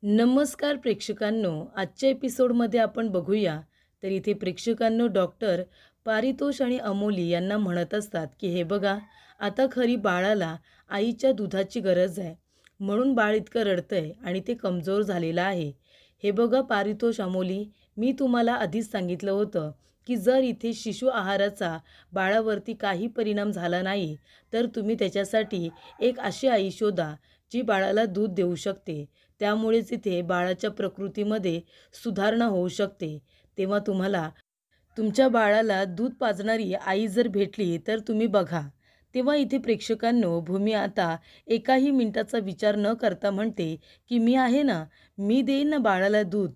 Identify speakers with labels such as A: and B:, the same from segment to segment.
A: नमस्कार प्रेक्षकांनो, आजच्या एपिसोडमध्ये आपण बघूया. तर इथे प्रेक्षकांनो डॉक्टर पारितोष आणि अमोली यांना म्हणत असतात की हे बघा, आता खरी बाळाला आईच्या दुधाची गरज आहे. म्हणून बाळ इतकं रडतंय आणि ते कमजोर झालेलं आहे. हे बघा पारितोष, अमोली, मी तुम्हाला आधीच सांगितलं होतं की जर इथे शिशु आहाराचा बाळावरती काही परिणाम झाला नाही तर तुम्ही त्याच्यासाठी एक अशी आई शोधा जी बाळाला दूध देऊ शकते. त्यामुळेच इथे बाळाच्या प्रकृतीमध्ये सुधारणा होऊ शकते. तेव्हा तुम्हाला तुमच्या बाळाला दूध पाजणारी आई जर भेटली तर तुम्ही बघा. तेव्हा इथे प्रेक्षकांनो भूमी आता एकाही मिनिटाचा विचार न करता म्हणते की मी आहे ना, मी देईन ना बाळाला दूध.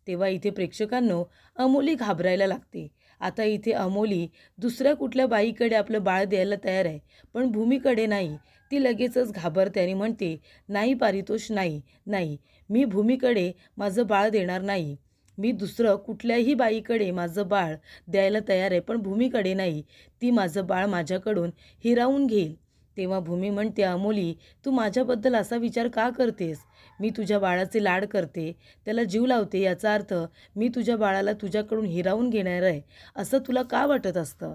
A: तेव्हा इथे प्रेक्षकांनो अमोली घाबरायला लागते. आता इथे अमोली दुसऱ्या कुठल्या बाईकडे आपलं बाळ द्यायला तयार आहे, पण भूमीकडे नाही. ती लगेचच घाबरते आणि म्हणते, नाही पारितोष, नाही नाही, मी भूमीकडे माझं बाळ देणार नाही. मी दुसरं कुठल्याही बाईकडे माझं बाळ द्यायला तयार आहे, पण भूमीकडे नाही. ती माझं बाळ माझ्याकडून हिरावून घेईल. तेव्हा भूमी म्हणते, अमोली, तू माझ्याबद्दल असा विचार का करतेस? मी तुझ्या बाळाचे लाड करते, त्याला जीव लावते. याचा अर्थ मी तुझ्या बाळाला तुझ्याकडून हिरावून घेणार आहे असं तुला का वाटत असतं?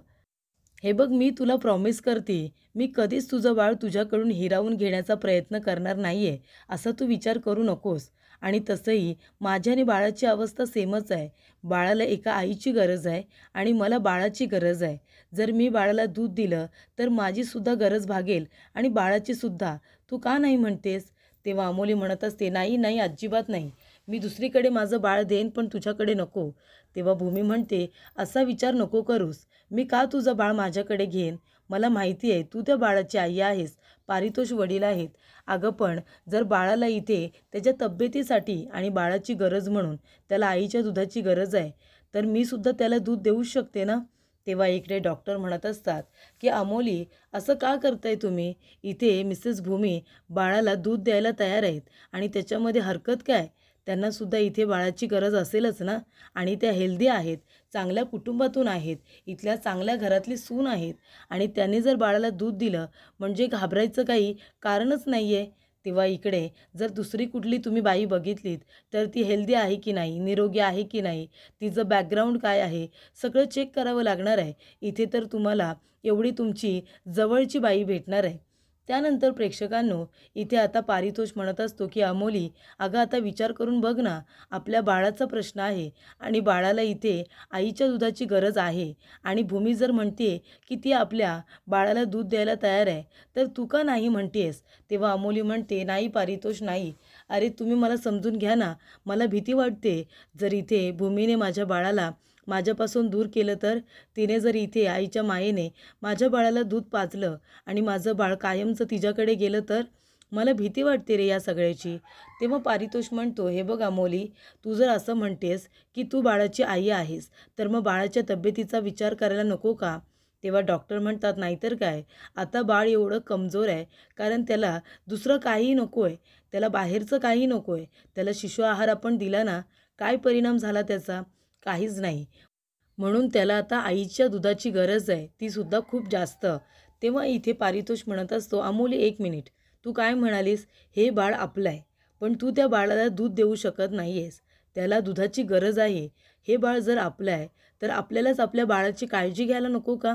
A: हे बघ, मी तुला प्रॉमिस करते, मी कधीच तुझं बाळ तुझ्याकडून हिरावून घेण्याचा प्रयत्न करणार नाही आहे. असा तू विचार करू नकोस. आणि तसंही माझ्या आणि बाळाची अवस्था सेमच आहे. बाळाला एका आईची गरज आहे आणि मला बाळाची गरज आहे. जर मी बाळाला दूध दिलं तर माझीसुद्धा गरज भागेल आणि बाळाचीसुद्धा. तू का नाही म्हणतेस? तेव्हा अमोली म्हणत असते, नाही नाही, अजिबात नाही. मी दुसरीकडे माझं बाळ देईन, पण तुझ्याकडे नको. तेव्हा भूमी म्हणते, असा विचार नको करूस. मी का तुझं बाळ माझ्याकडे घेईन? मला माहिती आहे तू त्या बाळाची आई आहेस, पारितोष वडील आहेत. अगं पण जर बाळाला इथे त्याच्या तब्येतीसाठी आणि बाळाची गरज म्हणून त्याला आईच्या दुधाची गरज आहे, तर मी सुद्धा त्याला दूध देऊ शकते ना. तेव्हा इकडे डॉक्टर म्हणत असतात की अमोली, असं का करताय तुम्ही? इथे मिसेस भूमी बाळाला दूध द्यायला तयार आहेत आणि त्याच्यामध्ये हरकत काय? त्यांनासुद्धा इथे बाळाची गरज असेलच ना. आणि त्या हेल्दी आहेत, चांगल्या कुटुंबातून आहेत, इथल्या चांगल्या घरातली सून आहेत आणि त्यांनी जर बाळाला दूध दिलं म्हणजे घाबरायचं काही कारणच नाही आहे. तेव्हा इकडे जर दुसरी कुठली तुम्ही बाई बघितलीत तर ती हेल्दी आहे की नाही, निरोगी आहे की नाही, तिचं बॅकग्राऊंड काय आहे, सगळं चेक करावं लागणार आहे. इथे तर तुम्हाला एवढी तुमची जवळची बाई भेटणार आहे. त्यानंतर प्रेक्षकांनो इथे आता पारितोष म्हणत असतो की अमोली, अगं आता विचार करून बघ ना, आपल्या बाळाचा प्रश्न आहे आणि बाळाला इथे आईच्या दुधाची गरज आहे. आणि भूमी जर म्हणते की ती आपल्या बाळाला दूध द्यायला तयार आहे, तर तू का नाही म्हणतेस? तेव्हा अमोली म्हणते, नाही पारितोष, नाही. अरे तुम्ही मला समजून घ्या ना, मला भीती वाटते. जर इथे भूमीने माझ्या बाळाला माझ्यापासून दूर केलं तर? तिने जर इथे आईच्या मायेने माझ्या बाळाला दूध पाजलं आणि माझं बाळ कायमचं तिच्याकडे गेलं तर? मला भीती वाटते रे या सगळ्याची. तेव्हा पारितोष म्हणतो, हे बघ अमोली, तू जर असं म्हणतेस की तू बाळाची आई आहेस, तर मग बाळाच्या तब्येतीचा विचार करायला नको का? तेव्हा डॉक्टर म्हणतात, नाहीतर काय, आता बाळ एवढं कमजोर आहे कारण त्याला दुसरं काहीही नको आहे, त्याला बाहेरचं काही नको आहे. त्याला शिशु आहार आपण दिला ना, काय परिणाम झाला त्याचा? काहीच नाही. म्हणून त्याला आता आईच्या दुधाची गरज आहे, तीसुद्धा खूप जास्त. तेव्हा इथे पारितोष म्हणत असतो, अमोली, एक मिनिट, तू काय म्हणालीस? हे बाळ आपलं आहे, पण तू त्या बाळाला दूध देऊ शकत नाही आहेस. त्याला दुधाची गरज आहे. हे बाळ जर आपलं आहे तर आपल्यालाच आपल्या बाळाची काळजी घ्यायला नको का?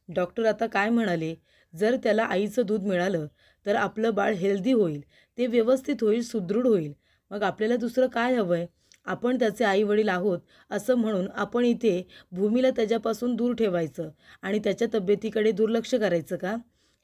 A: डॉक्टर आता काय म्हणाले, जर त्याला आईचं दूध मिळालं तर आपलं बाळ हेल्दी होईल, ते व्यवस्थित होईल, सुदृढ होईल. मग आपल्याला दुसरं काय हवं आहे? आपण त्याचे आईवडील आहोत असं म्हणून आपण इथे भूमीला त्याच्यापासून दूर ठेवायचं आणि त्याच्या तब्येतीकडे दुर्लक्ष करायचं का?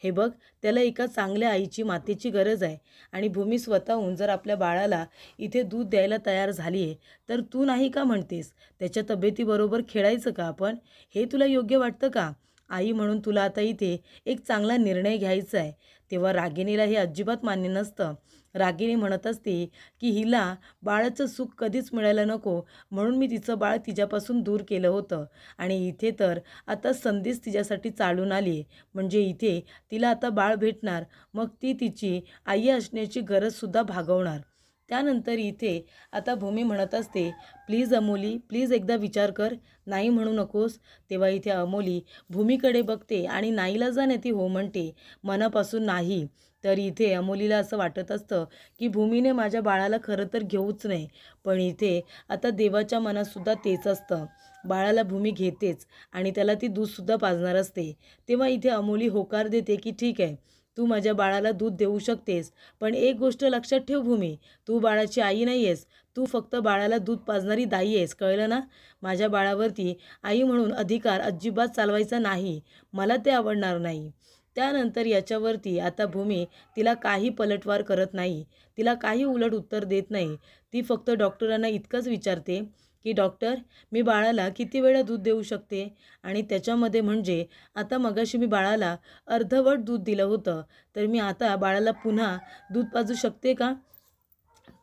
A: हे बघ, त्याला एका चांगल्या आईची, मातेची गरज आहे. आणि भूमी स्वतःहून जर आपल्या बाळाला इथे दूध द्यायला तयार झाली आहे, तर तू नाही का म्हणतेस? त्याच्या तब्येतीबरोबर खेळायचं का आपण? हे तुला योग्य वाटतं का? आई म्हणून तुला आता इथे एक चांगला निर्णय घ्यायचा आहे. तेव्हा रागिणीला हे अजिबात मान्य नसतं. रागिणी म्हणत असते की हिला बाळाचं सुख कधीच मिळायला नको, म्हणून मी तिचं बाळ तिच्यापासून दूर केलं होतं. आणि इथे तर आता संधीच तिच्यासाठी चालून आली आहे. म्हणजे इथे तिला आता बाळ भेटणार, मग ती तिची आई असण्याची गरजसुद्धा भागवणार. त्यानंतर इथे आता भूमी म्हणत असते, प्लीज अमोली, प्लीज एकदा विचार कर, नाही म्हणू नकोस. तेव्हा इथे अमोली भूमीकडे बघते आणि नाईलाजाने ती हो म्हणते, मनापासून नाही. तर इथे अमोलीला असं वाटत असतं की भूमीने माझ्या बाळाला खरं तर घेऊच नाही, पण इथे आता देवाच्या मनातसुद्धा तेच असतं. बाळाला भूमी घेतेच आणि त्याला ती दूधसुद्धा पाजणार असते. तेव्हा इथे अमोली होकार देते की ठीक आहे, तू माझ्या बाळाला दूध देऊ शकतेस, पण एक गोष्ट लक्षात ठेव भूमी, तू बाळाची आई नाही आहेस, तू फक्त बाळाला दूध पाजणारी दाई आहेस, कळलं ना? माझ्या बाळावरती आई म्हणून अधिकार अजिबात चालवायचा नाही, मला ते आवडणार नाही. त्यानंतर याच्यावरती आता भूमी तिला काही पलटवार करत नाही, तिला काही उलट उत्तर देत नाही. ती फक्त डॉक्टरांना इतकंच विचारते की डॉक्टर, मी बाळाला किती वेळा दूध देऊ शकते? आणि त्याच्यामध्ये म्हणजे आता मगाशी मी बाळाला अर्धवट दूध दिलं होतं, तर मी आता बाळाला पुन्हा दूध पाजू शकते का?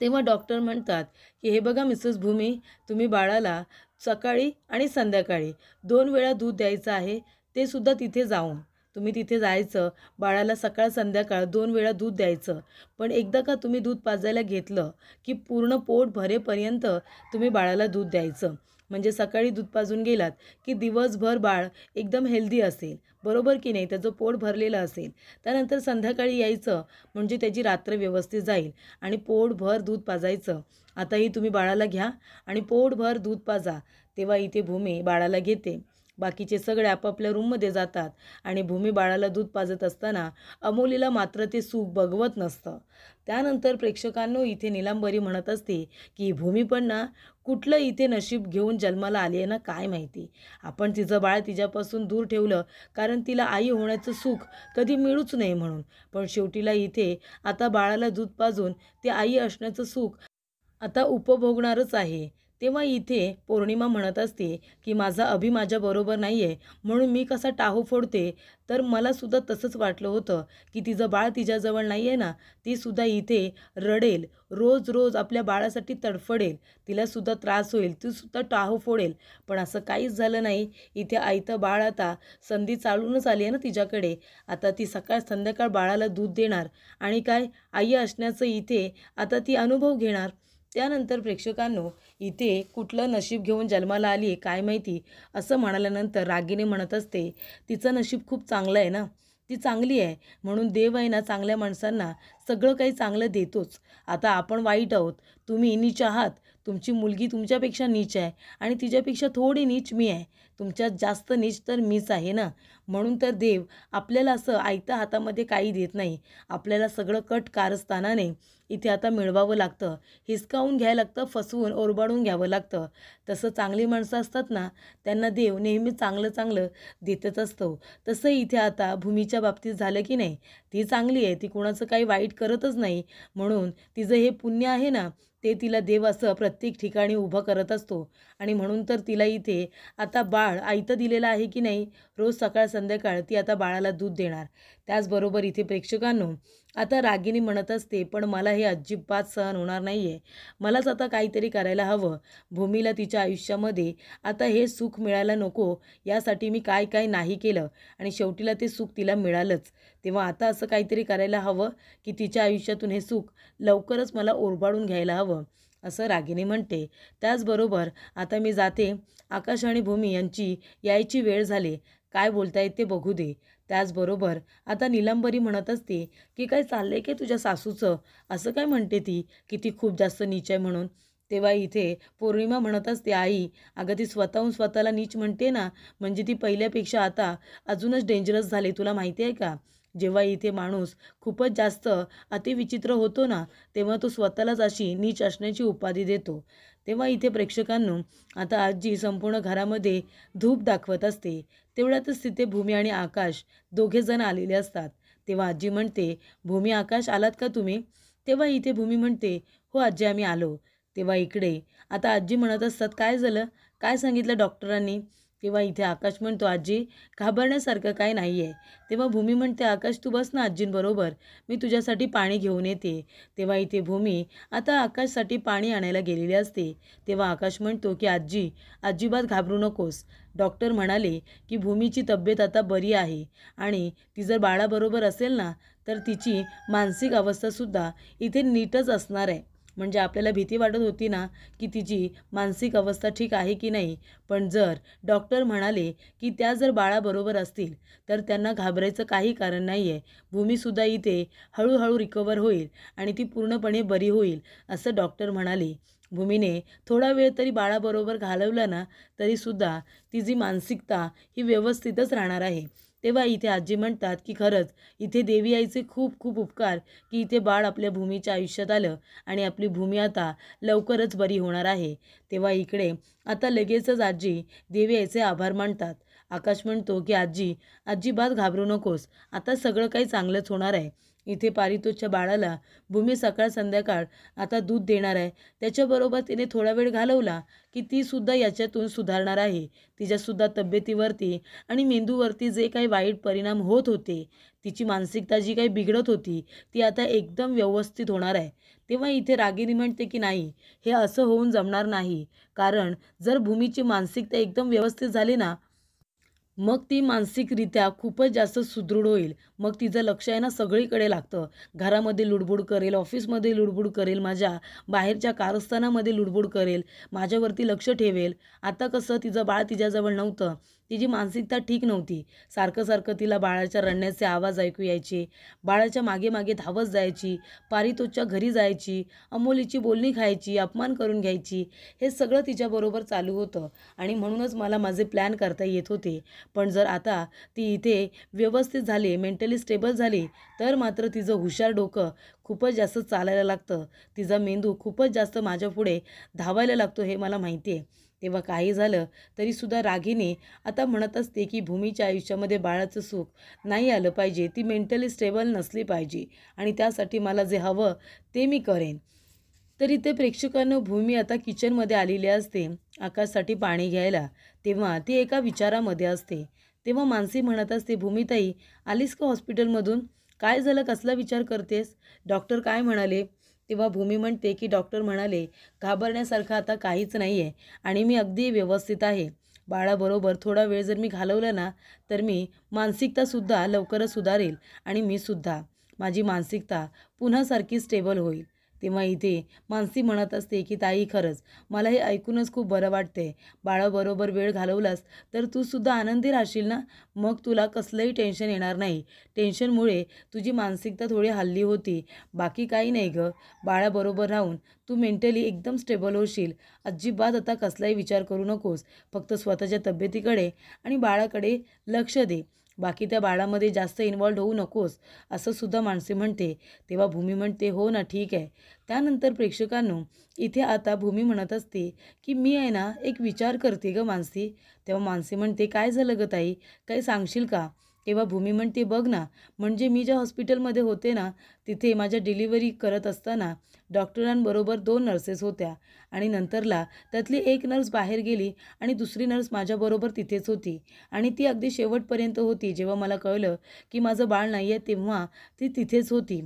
A: तेव्हा डॉक्टर म्हणतात की हे बघा मिसेस भूमी, तुम्ही बाळाला सकाळी आणि संध्याकाळी 2 वेळा दूध द्यायचं आहे, ते सुद्धा तिथे जाऊन. तुम्ही तिथे जायचं, बाळाला सकाळ संध्याकाळ 2 वेळा दूध द्यायचं. पण एकदा का तुम्ही दूध पाजायला घेतलं की पूर्ण पोट भरेपर्यंत तुम्ही बाळाला दूध द्यायचं. म्हणजे सकाळी दूध पाजून गेलात की दिवसभर बाळ एकदम हेल्दी असेल, बरोबर की नाही? त्याचं पोट भरलेलं असेल. त्यानंतर संध्याकाळी यायचं, म्हणजे त्याची रात्र व्यवस्थित जाईल आणि पोटभर दूध पाजायचं. आताही तुम्ही बाळाला घ्या आणि पोटभर दूध पाजा. तेव्हा इथे भूमी बाळाला घेते. बाकीचे सगळे आपापल्या रूममध्ये जातात आणि भूमी बाळाला दूध पाजत असताना अमोलीला मात्र ते सुख बघवत नसतं. त्यानंतर प्रेक्षकांनो इथे नीलांबरी म्हणत असते की भूमी पण ना कुठलं इथे नशीब घेऊन जन्माला आली आहे ना काय माहिती. आपण तिचं बाळ तिच्यापासून दूर ठेवलं, कारण तिला आई होण्याचं सुख कधी मिळूच नाही म्हणून. पण शेवटीला इथे आता बाळाला दूध पाजून ते आई असण्याचं सुख आता उपभोगणारच आहे. तेव्हा इथे पौर्णिमा म्हणत असते की माझा अभि माझ्याबरोबर नाही आहे, म्हणून मी कसा टाहो फोडते. तर मलासुद्धा तसंच वाटलं होतं की तिचं बाळ तिच्याजवळ नाही आहे ना, तीसुद्धा इथे रडेल, रोज रोज आपल्या बाळासाठी तडफडेल, तिलासुद्धा त्रास होईल, तीसुद्धा टाहो फोडेल. पण असं काहीच झालं नाही. इथे आईतं बाळ आता संधी चालूनच आली आहे ना तिच्याकडे. आता ती सकाळ संध्याकाळ बाळाला दूध देणार आणि काय आई असण्याचं इथे आता ती अनुभव घेणार. त्यानंतर प्रेक्षकांनो इथे कुठलं नशीब घेऊन जन्माला आली आहे काय माहिती, असं म्हणाल्यानंतर रागिनी म्हणत असते, तिचं नशीब खूप चांगलं आहे ना, ती चांगली आहे म्हणून देव आहे ना चांगल्या माणसांना सगळं काही चांगलं देतोच. आता आपण वाईट आहोत, तुम्ही नीच आहात, तुमची मुलगी तुमच्यापेक्षा नीच आहे आणि तिच्यापेक्षा थोडी नीच मी आहे, तुमच्यात जास्त नीच तर मीच आहे ना. म्हणून तर देव आपल्याला असं आयत्या हातामध्ये काही देत नाही, आपल्याला सगळं कट कारस्थानाने इथे आता मिळवावं लागतं, हिसकावून घ्यायला लागतं, फसवून ओरबाडून घ्यावं लागतं. तसं चांगली माणसं असतात ना, त्यांना देव नेहमी चांगलं चांगलं देतच असतो. तसं इथे आता भूमीच्या बाबतीत झालं की नाही, ती चांगली आहे, ती कोणाचं काही वाईट करतच नाही, म्हणून तिचं हे पुण्य आहे ना, ते तिला देव असं प्रत्येक ठिकाणी उभं करत असतो. आणि म्हणून तर तिला इथे आता बाळ आयतं दिलेलं आहे की नाही, रोज सकाळ संध्याकाळ ती आता बाळाला दूध देणार. त्याचबरोबर इथे प्रेक्षकांनो आता रागिनी म्हणत असते, पण मला हे अजिबात सहन होणार नाही आहे, मलाच आता काहीतरी करायला हवं. भूमीला तिच्या आयुष्यामध्ये आता हे सुख मिळायला नको, यासाठी मी काय काय नाही केलं आणि शेवटीला ते सुख तिला मिळालंच. तेव्हा आता असं काहीतरी करायला हवं की तिच्या आयुष्यातून हे सुख लवकरच मला ओरबाडून घ्यायला हवं, असं रागिनी म्हणते. त्याचबरोबर आता मी जाते, आकाश आणि भूमी यांची यायची वेळ झाली, काय बोलतायत ते बघू दे. त्याचबरोबर आता नीलांबरी म्हणत असते की काय चाललंय की तुझ्या सासूचं, असं काय म्हणते ती की ती खूप जास्त नीच आहे म्हणून. तेव्हा इथे पौर्णिमा म्हणत असते, आई अगं ती स्वतःहून स्वतःला नीच म्हणते ना, म्हणजे ती पहिल्यापेक्षा आता अजूनच डेंजरस झाली, तुला माहिती आहे का? जेव्हा इथे माणूस खूपच जास्त अतिविचित्र होतो ना, तेव्हा तो स्वतःलाच अशी नीच असण्याची उपाधी देतो. तेव्हा इथे प्रेक्षकांनो आता आजी संपूर्ण घरामध्ये धूप दाखवत असते. तेवढ्यातच तिथे भूमी आणि आकाश दोघेजण आलेले असतात. तेव्हा आजी म्हणते, भूमी आकाश आलात का तुम्ही? तेव्हा इथे भूमी म्हणते, हो आजी आम्ही आलो. तेव्हा इकडे आता आजी म्हणत असतात, काय झालं, काय सांगितलं डॉक्टरांनी? तेव्हा इथे आकाश म्हणतो, आजी घाबरण्यासारखं काय नाही आहे. तेव्हा भूमी म्हणते, आकाश तू बस ना आजींबरोबर, मी तुझ्यासाठी पाणी घेऊन येते. तेव्हा इथे भूमी आता आकाशसाठी पाणी आणायला गेलेली असते. तेव्हा आकाश म्हणतो की आजी अजिबात घाबरू नकोस, डॉक्टर म्हणाले की भूमीची तब्येत आता बरी आहे आणि ती जर बाळाबरोबर असेल ना, तर तिची मानसिक अवस्थासुद्धा इथे नीटच असणार आहे. म्हणजे आपल्याला भीती वाटत होती ना की तिची मानसिक अवस्था ठीक आहे की नाही. पण जर डॉक्टर म्हणाले की त्या जर बाळाबरोबर असतील तर त्यांना घाबरायचं काही कारण नाही आहे. भूमीसुद्धा इथे हळूहळू रिकवर होईल आणि ती पूर्णपणे बरी होईल असं डॉक्टर म्हणाले. भूमीने थोडा वेळ तरी बाळाबरोबर घालवला ना तरीसुद्धा तिची मानसिकता ही व्यवस्थितच राहणार आहे. तेव्हा इथे आजी म्हणतात की खरंच इथे देवी आईचे खूप खूप उपकार की इथे बाळ आपल्या भूमीच्या आयुष्यात आलं आणि आपली भूमी आता लवकरच बरी होणार आहे. तेव्हा इकडे आता लगेचच आजी देवी आईचे आभार मानतात. आकाश म्हणतो की आजी अजिबात घाबरू नकोस, आता सगळं काही चांगलंच होणार आहे. इथे पारितोषच्या बाळाला भूमी सकाळ संध्याकाळ आता दूध देणार आहे. त्याच्याबरोबर तिने थोडा वेळ घालवला की तीसुद्धा याच्यातून सुधारणार आहे. तिच्यासुद्धा तब्येतीवरती आणि मेंदूवरती जे काही वाईट परिणाम होत होते, तिची मानसिकता जी काही बिघडत होती ती आता एकदम व्यवस्थित होणार आहे. तेव्हा इथे रागिनी म्हणते की नाही, हे असं होऊन जमणार नाही. कारण जर भूमीची मानसिकता एकदम व्यवस्थित झाली ना मग ती मानसिकरित्या खूपच जास्त सुदृढ होईल. मग तिचं लक्ष आहे ना सगळीकडे लागतं. घरामध्ये लुडबुड करेल, ऑफिसमध्ये लुडबुड करेल, माझ्या बाहेरच्या कारस्थानामध्ये लुडबुड करेल, माझ्यावरती लक्ष ठेवेल. आता कसं तिचं बाळ तिच्याजवळ नव्हतं. तिची मानसिकता ठीक नव्हती. सारखं सारखं तिला बाळाच्या रडण्याचे आवाज ऐकू यायचे. बाळाच्या मागे मागे धावत जायची, पारितोषच्या घरी जायची, अमोलीची बोलणी खायची, अपमान करून घ्यायची. हे सगळं तिच्याबरोबर चालू होतं आणि म्हणूनच मला माझे प्लॅन करता येत होते. पण जर आता ती इथे व्यवस्थित झाली, मेंटली स्टेबल झाली, तर मात्र तिचं हुशार डोकं खूपच जास्त चालायला लागतं. तिचा मेंदू खूपच जास्त माझ्यापुढे धावायला लागतो हे मला माहिती आहे. तेव्हा काही झालं तरीसुद्धा रागिनी आता म्हणत असते की भूमीच्या आयुष्यामध्ये बाळाचं सुख नाही आलं पाहिजे, ती मेंटली स्टेबल नसली पाहिजे आणि त्यासाठी मला जे हवं ते मी करेन. तर इथे प्रेक्षकांना भूमी आता किचनमध्ये आलेली असते आकाशसाठी पाणी घ्यायला. तेव्हा ती एका विचारामध्ये असते. तेव्हा मानसी म्हणत असते, भूमिताई आलीस का हॉस्पिटलमधून? काय झालं, कसला विचार करतेस? डॉक्टर काय म्हणाले? तेव्हा भूमी म्हणते की डॉक्टर म्हणाले घाबरण्यासारखं आता काहीच नाही आहे आणि मी अगदी व्यवस्थित आहे. बाळाबरोबर थोडा वेळ जर मी घालवला ना तर मी मानसिकतासुद्धा लवकरच सुधारेल आणि मी सुद्धा माझी मानसिकता पुन्हा सारखी स्टेबल होईल. तेव्हा इथे मानसी म्हणत असते की ताई खरंच मला हे ऐकूनच खूप बरं वाटते. बाळाबरोबर वेळ घालवलास तर तू सुद्धा आनंदी राहशील ना, मग तुला कसलंही टेन्शन येणार नाही. टेन्शनमुळे तुझी मानसिकता थोडी हल्ली होती, बाकी काही नाही गं. बाळाबरोबर राहून तू मेंटली एकदम स्टेबल होशील. अजिबात आता कसलाही विचार करू नकोस. फक्त स्वतःच्या तब्येतीकडे आणि बाळाकडे लक्ष दे. बाकी त्या बाळामध्ये जास्त इन्व्हॉल्व होऊ नकोस असं सुद्धा मानसी म्हणते. तेव्हा भूमी म्हणते हो ना ठीक आहे. त्यानंतर प्रेक्षकांनो इथे आता भूमी म्हणत असते की मी आहे ना एक विचार करते गं मानसी. तेव्हा मानसी म्हणते काय झालं गं ताई, काही सांगशील का? तेव्हा भूमी म्हणते बघ ना, म्हणजे मी ज्या हॉस्पिटलमध्ये होते ना तिथे माझ्या डिलिव्हरी करत असताना डॉक्टरांबरोबर 2 नर्सेस होत्या आणि नंतरला त्यातली एक नर्स बाहेर गेली आणि दुसरी नर्स माझ्याबरोबर तिथेच होती आणि ती अगदी शेवटपर्यंत होती. जेव्हा मला कळलं की माझं बाळ नाही आहे तेव्हा ती तिथेच होती.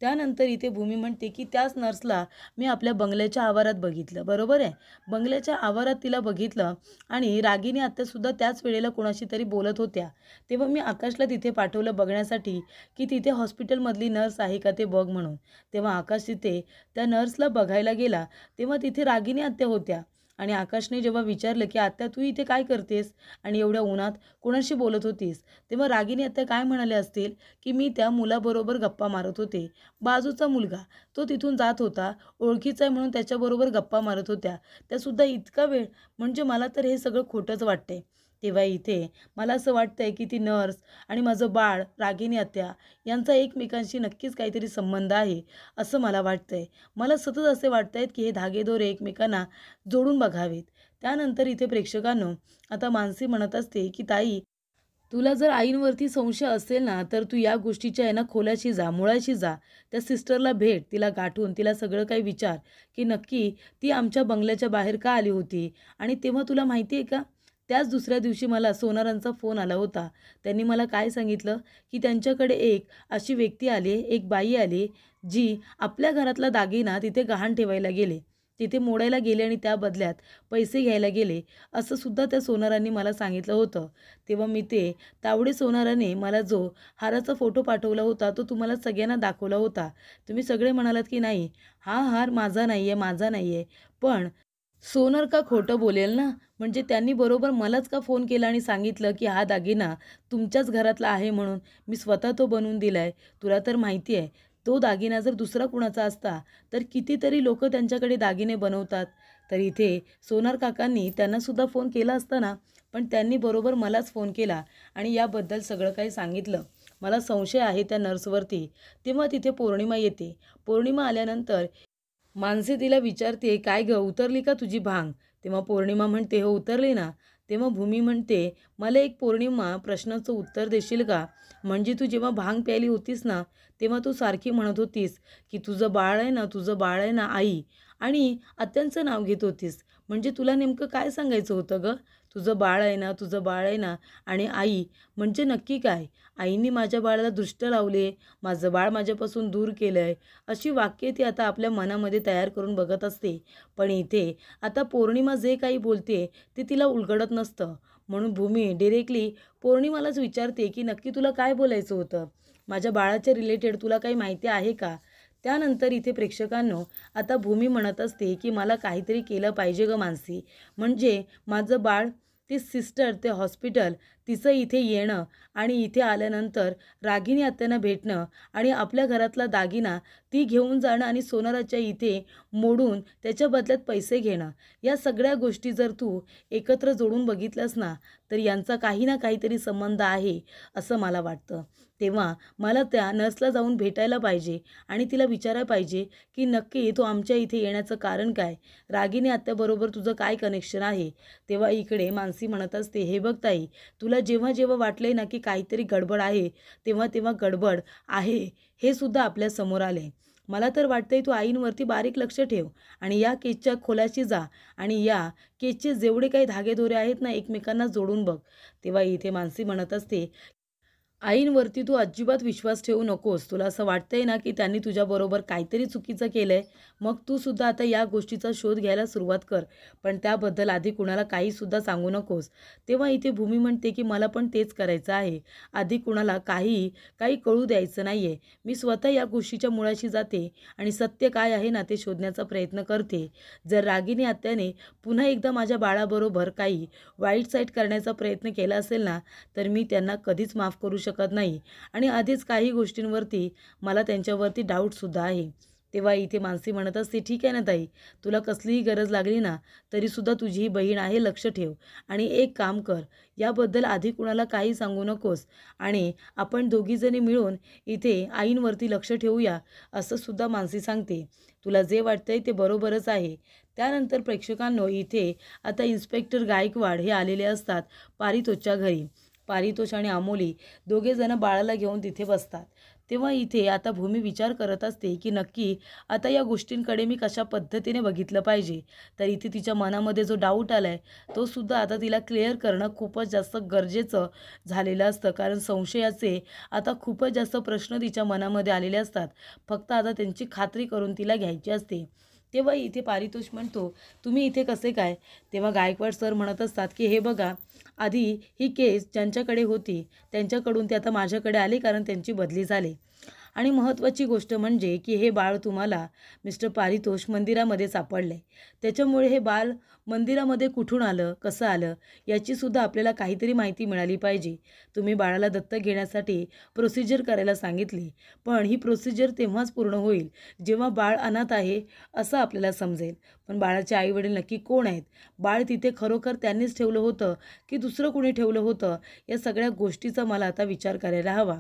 A: त्यानंतर इथे भूमी म्हणते की त्याच नर्सला मी आपल्या बंगल्याच्या आवारात बघितलं. बरोबर आहे, बंगल्याच्या आवारात तिला बघितलं आणि रागिनी आत्यासुद्धा त्याच वेळेला कोणाशी तरी बोलत होत्या. तेव्हा मी आकाशला तिथे पाठवलं बघण्यासाठी की तिथे हॉस्पिटलमधली नर्स आहे का ते बघ म्हणून. तेव्हा आकाश तिथे त्या नर्सला बघायला गेला तेव्हा तिथे रागिनी आत्या होत्या आणि आकाशने जेव्हा विचारलं की आत्या तू इथे काय करतेस आणि एवढ्या उन्हात कोणाशी बोलत होतीस, तेव्हा रागिनी आत्या काय म्हणाले असतील की मी त्या मुलाबरोबर गप्पा मारत होते. बाजूचा मुलगा तो तिथून जात होता, ओळखीचा आहे म्हणून त्याच्याबरोबर गप्पा मारत होत्या. त्यासुद्धा इतका वेळ, म्हणजे मला तर हे सगळं खोटंच वाटतंय. तेव्हा इथे मला असं वाटतंय की ती नर्स आणि माझं बाळ रागिनी आत्या यांचा एकमेकांशी नक्कीच काहीतरी संबंध आहे असं मला वाटतंय. मला सतत असे वाटत आहेत की हे धागेदोरे एकमेकांना जोडून बघावेत. त्यानंतर इथे प्रेक्षकांनो आता मानसी म्हणत असते की ताई तुला जर आईंवरती संशय असेल ना तर तू या गोष्टीच्या आहे ना खोलाशी जा, मुळाशी जा. त्या सिस्टरला भेट, तिला गाठून तिला सगळं काही विचार की नक्की ती आमच्या बंगल्याच्या बाहेर का आली होती. आणि तेव्हा तुला माहिती आहे का, त्याच दुसऱ्या दिवशी मला सोनारांचा फोन आला होता. त्यांनी मला काय सांगितलं की त्यांच्याकडे एक अशी व्यक्ती आली, एक बाई आली जी आपल्या घरातला दागिना तिथे गहाण ठेवायला गेले. तिथे मोडायला गेले आणि त्या बदल्यात पैसे घ्यायला गेले, असं सुद्धा त्या सोनारांनी मला सांगितलं होतं. तेव्हा मी ते तावडे सोनाराने मला जो हाराचा फोटो पाठवला होता तो तुम्हाला सगळ्यांना दाखवला होता. तुम्ही सगळे म्हणालात की नाही, हा हार माझा नाही आहे, माझा नाही आहे. पण सोनार का खोटं बोलेल ना? म्हणजे त्यांनी बरोबर मलाच का फोन केला आणि सांगितलं की हा दागिना तुमच्याच घरातला आहे म्हणून. मी स्वतः तो बनवून दिलाय. तुला तर माहिती आहे, तो दागिना जर दुसरा कुणाचा असता तर कितीतरी लोकं त्यांच्याकडे दागिने बनवतात. तर इथे सोनार काकांनी त्यांनासुद्धा फोन केला असता ना, पण त्यांनी बरोबर मलाच फोन केला आणि याबद्दल सगळं काही सांगितलं. मला संशय आहे त्या नर्सवरती. तेव्हा तिथे पौर्णिमा येते. पौर्णिमा आल्यानंतर मानसी तिला विचारते, काय गं उतरली का तुझी भांग? तेव्हा पौर्णिमा म्हणते, हो उतरली ना. तेव्हा भूमी म्हणते, मला एक पौर्णिमा प्रश्नाचं उत्तर देशील का? म्हणजे तू जेव्हा भांग प्यायली होतीस ना, तेव्हा तू सारखी म्हणत होतीस की तुझं बाळ आहे ना, तुझं बाळ आहे ना आई, आणि आत्यांचं नाव घेत होतीस. म्हणजे तुला नेमकं काय सांगायचं होतं गं? तुझं बाळ आहे ना, तुझं बाळ आहे ना आणि आई म्हणजे नक्की काय? आईने माझ्या बाळाला दृष्ट लावले, माझं बाळ माझ्यापासून दूर केलं अशी वाक्ये ती आता आपल्या मनामध्ये तयार करून बघत असते. पण इथे आता पौर्णिमा जे काही बोलते ते तिला उलगडत नसतं. म्हणून भूमी डिरेक्टली पौर्णिमालाच विचारते की नक्की तुला काय बोलायचं होतं? माझ्या बाळाच्या रिलेटेड तुला काही माहिती आहे का? त्यानंतर इथे प्रेक्षकांनो आता भूमी म्हणत असते की मला काहीतरी केलं पाहिजे गं मानसी. म्हणजे माझं बाळ, ती सिस्टर, ते हॉस्पिटल, तिचं इथे येणं आणि इथे आल्यानंतर रागिनी आत्यांना भेटणं आणि आपल्या घरातला दागिना ती घेऊन जाणं आणि सोनाराच्या इथे मोडून त्याच्या बदल्यात पैसे घेणं, या सगळ्या गोष्टी जर तू एकत्र जोडून बघितल्यास ना, तर यांचा काही ना काहीतरी संबंध आहे असं मला वाटतं. तेव्हा मला त्या नर्सला जाऊन भेटायला पाहिजे आणि तिला विचारायला पाहिजे की नक्की तो आमच्या इथे येण्याचं कारण काय? रागिनी आत्याबरोबर तुझं काय कनेक्शन आहे? तेव्हा इकडे मानसी म्हणत असते, हे बघ ताई, तुला जेव्हा जेव्हा वाटले ना की काहीतरी गडबड आहे, तेव्हा तेव्हा गडबड आहे हे सुद्धा आपल्या समोर आले. मला तर वाटतंय तू आईंवरती बारीक लक्ष ठेव आणि या केसच्या खोलाशी जा आणि या केसचे जेवढे काही धागेदोरे आहेत ना एकमेकांना जोडून बघ. तेव्हा इथे मानसी म्हणत असते, आईंवरती तू अजिबात विश्वास ठेवू नकोस. तुला असं वाटतंय ना की त्यांनी तुझ्याबरोबर काहीतरी चुकीचं केलंय, मग तू सुद्धा आता या गोष्टीचा शोध घ्यायला सुरुवात कर. पण त्याबद्दल आधी कुणाला काहीसुद्धा सांगू नकोस. तेव्हा इथे भूमी म्हणते की मला पण तेच करायचं आहे. आधी कुणाला काही कळू द्यायचं नाही आहे. मी स्वतः या गोष्टीच्या मुळाशी जाते आणि सत्य काय आहे ना ते शोधण्याचा प्रयत्न करते. जर रागिनी आत्याने पुन्हा एकदा माझ्या बाळाबरोबर काही वाईट साईट करण्याचा प्रयत्न केला असेल ना, तर मी त्यांना कधीच माफ करू शकत नाही आणि आधीच काही गोष्टींवरती मला त्यांच्यावरती डाऊटसुद्धा आहे. तेव्हा इथे मानसी म्हणत असते, ठीक आहे ना ताई, तुला कसलीही गरज लागली ना तरीसुद्धा तुझी ही बहीण आहे, लक्ष ठेव. आणि एक काम कर, याबद्दल आधी कुणाला काही सांगू नकोस आणि आपण दोघीजणी मिळून इथे आईंवरती लक्ष ठेवूया, असं सुद्धा मानसी सांगते. तुला जे वाटतंय ते बरोबरच आहे. त्यानंतर प्रेक्षकांनो इथे आता इन्स्पेक्टर गायकवाड हे आलेले असतात पारितोषच्या घरी. पारितोष आणि अमोली दोघेजणं बाळाला घेऊन तिथे बसतात. तेव्हा इथे आता भूमी विचार करत असते की नक्की आता या गोष्टींकडे मी कशा पद्धतीने बघितलं पाहिजे. तर इथे तिच्या मनामध्ये जो डाऊट आला आहे तो सुद्धा आता तिला क्लिअर करणं खूपच जास्त गरजेचं झालेलं असतं. कारण संशयाचे आता खूपच जास्त प्रश्न तिच्या मनामध्ये आलेले असतात. फक्त आता त्यांची खात्री करून तिला घ्यायची असते. तेव्हा इथे पारितोष म्हणतो, तुम्ही इथे कसे काय? तेव्हा गायकवाड सर म्हणत असतात की हे बघा, आधी ही केस ज्यांच्याकडे होती त्यांच्याकडून ते आता माझ्याकडे आली कारण त्यांची बदली झाली. आणि महत्त्वाची गोष्ट म्हणजे की हे बाळ तुम्हाला मिस्टर पारितोष मंदिरामध्ये सापडले. त्याच्यामुळे हे बाळ मंदिरामध्ये कुठून आलं, कसं आलं, याचीसुद्धा आपल्याला काहीतरी माहिती मिळाली पाहिजे. तुम्ही बाळाला दत्तक घेण्यासाठी प्रोसिजर करायला सांगितली, पण ही प्रोसिजर तेव्हाच पूर्ण होईल जेव्हा बाळ अनाथ आहे असं आपल्याला समजेल. पण बाळाचे आईवडील नक्की कोण आहेत? बाळ तिथे खरोखर त्यांनीच ठेवलं होतं की दुसरं कुणी ठेवलं होतं? या सगळ्या गोष्टीचा मला आता विचार करायला हवा.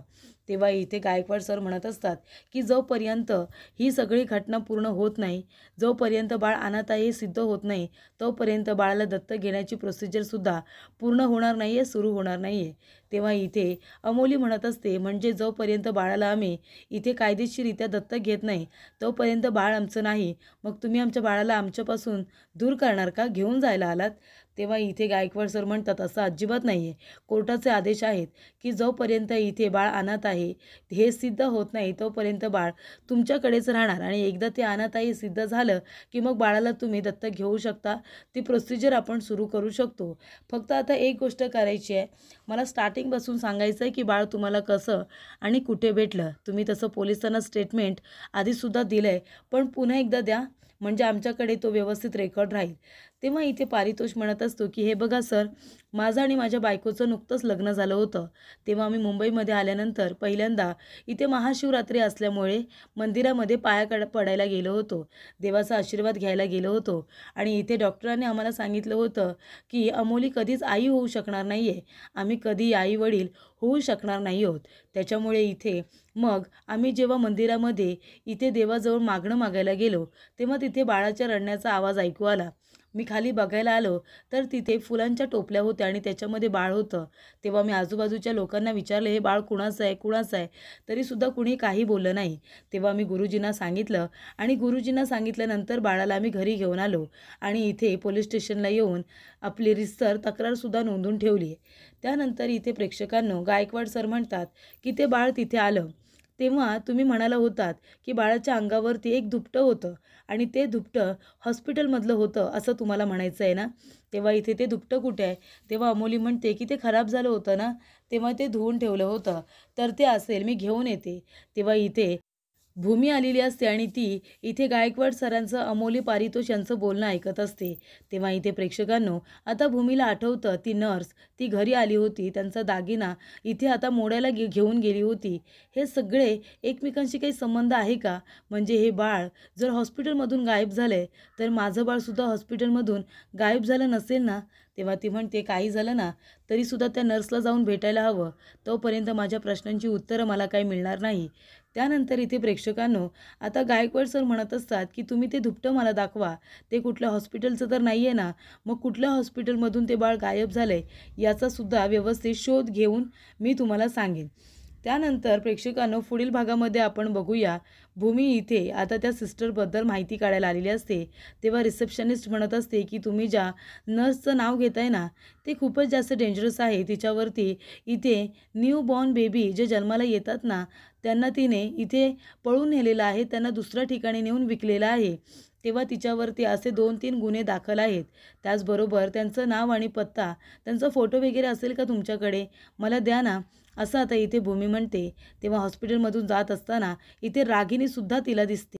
A: तेव्हा इथे गायकवाड सर म्हणत असतात की जोपर्यंत ही सगळी घटना पूर्ण होत नाही, जोपर्यंत बाळ अनाथ आहे हे सिद्ध होत नाही, तोपर्यंत बाळाला दत्तक घेण्याची प्रोसिजरसुद्धा पूर्ण होणार नाही आहे, सुरू होणार नाही आहे. तेव्हा इथे अमोली म्हणत असते, म्हणजे जोपर्यंत बाळाला आम्ही इथे कायदेशीररित्या दत्तक घेत नाही तोपर्यंत बाळ आमचं नाही. मग तुम्ही आमच्या बाळाला आमच्यापासून दूर करणार का? घेऊन जायला आलात? तेव्हा इथे गायकवाड सर म्हणतात, असं अजिबात नाही आहे. कोर्टाचे आदेश आहेत की जोपर्यंत इथे बाळ अनाथ आहे हे सिद्ध होत नाही तोपर्यंत बाळ तुमच्याकडेच राहणार आणि एकदा ते अनाथ आहे सिद्ध झालं की मग बाळाला तुम्ही दत्तक घेऊ शकता. ती प्रोसिजर आपण सुरू करू शकतो. फक्त आता एक गोष्ट करायची आहे, मला स्टार्टिंगपासून सांगायचं आहे की बाळ तुम्हाला कसं आणि कुठे भेटलं. तुम्ही तसं पोलिसांना स्टेटमेंट आधीसुद्धा दिलं आहे, पण पुन्हा एकदा द्या म्हणजे आमच्याकडे तो व्यवस्थित रेकॉर्ड राहील. तेव्हा इथे पारितोष म्हणत असतो की हे बघा सर, माझं आणि माझ्या बायकोचं नुकतंच लग्न झालं होतं. तेव्हा आम्ही मुंबईमध्ये आल्यानंतर पहिल्यांदा इथे महाशिवरात्री असल्यामुळे मंदिरामध्ये पाया पडायला गेलो होतो. देवाचा आशीर्वाद घ्यायला गेलो होतो आणि इथे डॉक्टरांनी आम्हाला सांगितलं होतं की अमोली कधीच आई होऊ शकणार नाही आहे. आम्ही कधी आई-वडील होऊ शकणार नाही आहोत. त्याच्यामुळे इथे मग आम्ही जेव्हा मंदिरामध्ये इथे देवाजवळ मागणं मागायला गेलो, तेव्हा तिथे बाळाच्या रडण्याचा आवाज ऐकू आला. मी खाली बघायला आलो तर तिथे फुलांच्या टोपल्या होत्या आणि त्याच्यामध्ये बाळ होतं. तेव्हा मी आजूबाजूच्या लोकांना विचारलं, हे बाळ कुणाचं आहे, कुणाचं आहे? तरीसुद्धा कुणी काही बोललं नाही. तेव्हा मी गुरुजींना सांगितलं आणि गुरुजींना सांगितल्यानंतर बाळाला आम्ही घरी घेऊन आलो आणि इथे पोलीस स्टेशनला येऊन आपली रितसर तक्रारसुद्धा नोंदवून ठेवली. त्यानंतर इथे प्रेक्षकांनो गायकवाड सर म्हणतात की ते बाळ तिथे आलं. तेव्हा तुम्ही म्हणाला होतात की बाळाच्या अंगावरती एक दुपटं होतं आणि ते दुपटं हॉस्पिटलमधलं होतं असं तुम्हाला म्हणायचं आहे ना. तेव्हा इथे ते दुपटं कुठे आहे? तेव्हा अमोली म्हणते की ते खराब झालं होतं ना, तेव्हा ते धुवून ठेवलं होतं. तर ते असेल, मी घेऊन येते. तेव्हा इथे भूमी आलेली असते आणि ती इथे गायकवाड सरांचं अमोली पारितोष यांचं बोलणं ऐकत असते. तेव्हा इथे प्रेक्षकांनो आता भूमीला आठवतं ती नर्स ती घरी आली होती, त्यांचा दागिना इथे आता मोडायला घेऊन गेली होती. हे सगळे एकमेकांशी काही संबंध आहे का? म्हणजे हे बाळ जर हॉस्पिटलमधून गायब झालंय तर माझं बाळसुद्धा हॉस्पिटलमधून गायब झालं नसेल ना. तेव्हा ती म्हणते काही झालं ना तरीसुद्धा त्या नर्सला जाऊन भेटायला हवं, तोपर्यंत माझ्या प्रश्नांची उत्तरं मला काही मिळणार नाही. त्यानंतर इथे प्रेक्षकांनो आता गायकवाड सर म्हणत असतात की तुम्ही ते दुपटं मला दाखवा. ते कुठल्या हॉस्पिटलचं तर नाही आहे ना. मग कुठल्या हॉस्पिटलमधून ते बाळ गायब झालं आहे याचासुद्धा व्यवस्थित शोध घेऊन मी तुम्हाला सांगेन. त्यानंतर प्रेक्षकांनो पुढील भागामध्ये आपण बघूया, भूमी इथे आता त्या सिस्टरबद्दल माहिती काढायला आलेली असते. तेव्हा रिसेप्शनिस्ट म्हणत असते की तुम्ही ज्या नर्सचं नाव घेताय ना ते खूपच जास्त डेंजरस आहे. तिच्यावरती इथे न्यू बॉर्न बेबी जे जन्माला येतात ना त्यांना तिने इथे पळून नेलेलं आहे, त्यांना दुसऱ्या ठिकाणी नेऊन विकलेलं आहे. तेव्हा तिच्यावरती असे 2-3 गुन्हे दाखल आहेत. त्याचबरोबर त्यांचं नाव आणि पत्ता, त्यांचा फोटो वगैरे असेल का तुमच्याकडे? मला द्या ना. असं आता इथे भूमी म्हणते. तेव्हा हॉस्पिटलमधून जात असताना इथे रागिनीसुद्धा तिला दिसते.